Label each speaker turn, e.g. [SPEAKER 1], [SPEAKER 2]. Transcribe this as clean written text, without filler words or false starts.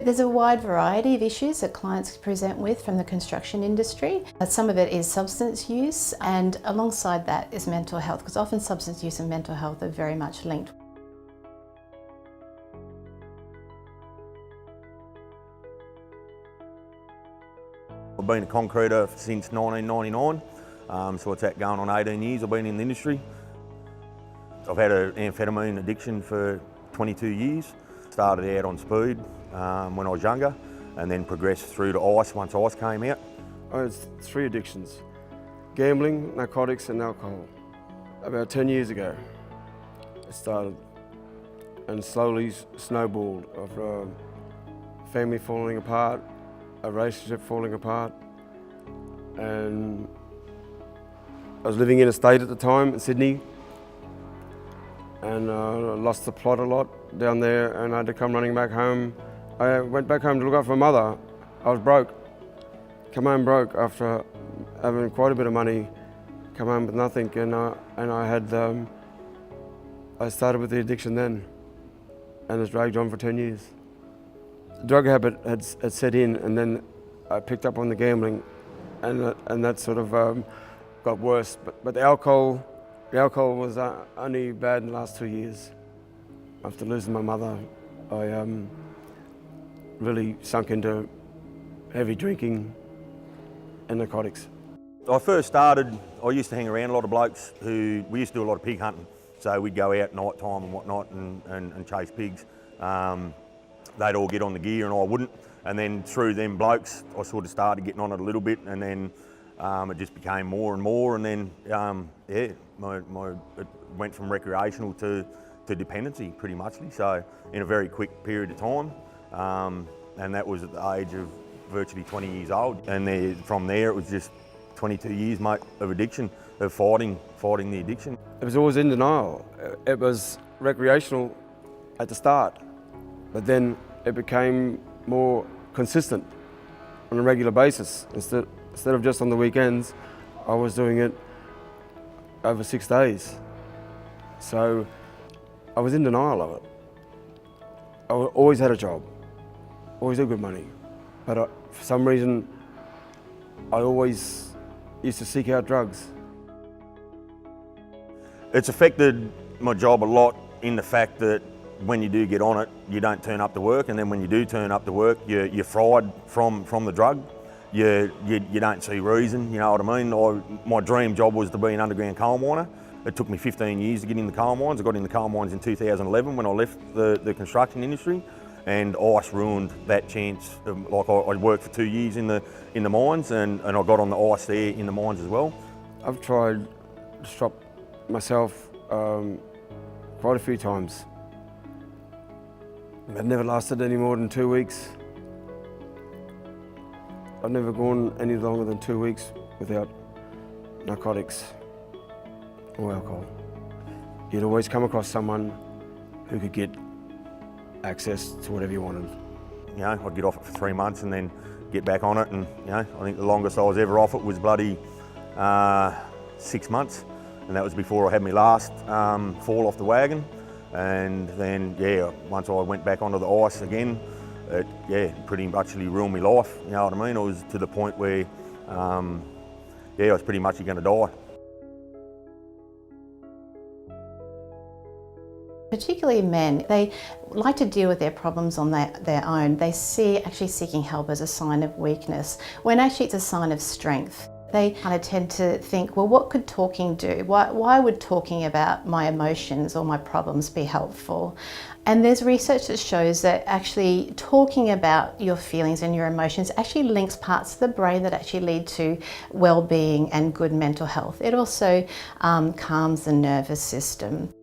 [SPEAKER 1] There's a wide variety of issues that clients present with from the construction industry. Some of it is substance use, and alongside that is mental health, because often substance use and mental health are very much linked.
[SPEAKER 2] I've been a concreter since 1999, so what's that, going on 18 years I've been in the industry. I've had an amphetamine addiction for 22 years. Started out on speed when I was younger, and then progressed through to ice once ice came out.
[SPEAKER 3] I had 3 addictions: gambling, narcotics and alcohol. About 10 years ago it started, and slowly snowballed of family falling apart, a relationship falling apart, and I was living in a state at the time in Sydney, and I lost the plot a lot down there, and I had to come running back home. I went back home to look after my mother. I was broke. Come home broke after having quite a bit of money. Come home with nothing, and I started with the addiction then, and it's dragged on for 10 years. The drug habit had set in, and then I picked up on the gambling, and that sort of got worse. But the alcohol was only bad in the last 2 years. After losing my mother, I really sunk into heavy drinking and narcotics.
[SPEAKER 2] I first started, I used to hang around a lot of blokes we used to do a lot of pig hunting. So we'd go out night time and whatnot and chase pigs. They'd all get on the gear and I wouldn't. And then through them blokes, I sort of started getting on it a little bit, and then it just became more and more, and then it went from recreational to dependency pretty muchly. So in a very quick period of time, and that was at the age of virtually 20 years old. And from there it was just 22 years, mate, of addiction, of fighting the addiction.
[SPEAKER 3] It was always in denial. It was recreational at the start, but then it became more consistent on a regular basis. Instead of just on the weekends, I was doing it over 6 days. So I was in denial of it. I always had a job, always had good money, but for some reason I always used to seek out drugs.
[SPEAKER 2] It's affected my job a lot in the fact that when you do get on it, you don't turn up to work, and then when you do turn up to work, you're fried from the drug. You don't see reason, you know what I mean? My dream job was to be an underground coal miner. It took me 15 years to get in the coal mines. I got in the coal mines in 2011 when I left the construction industry, and ice ruined that chance. Like I worked for 2 years in the mines, and I got on the ice there in the mines as well.
[SPEAKER 3] I've tried to stop myself quite a few times. It never lasted any more than 2 weeks. I've never gone any longer than 2 weeks without narcotics or alcohol. You'd always come across someone who could get access to whatever you wanted.
[SPEAKER 2] You know, I'd get off it for 3 months and then get back on it, and you know, I think the longest I was ever off it was bloody 6 months, and that was before I had my last fall off the wagon. And then, once I went back onto the ice again, it pretty much ruined my life, you know what I mean? I was to the point where, I was pretty much going to die.
[SPEAKER 1] Particularly men, they like to deal with their problems on their own. They see actually seeking help as a sign of weakness, when actually it's a sign of strength. They kind of tend to think, well, what could talking do? Why would talking about my emotions or my problems be helpful? And there's research that shows that actually talking about your feelings and your emotions actually links parts of the brain that actually lead to well-being and good mental health. It also calms the nervous system.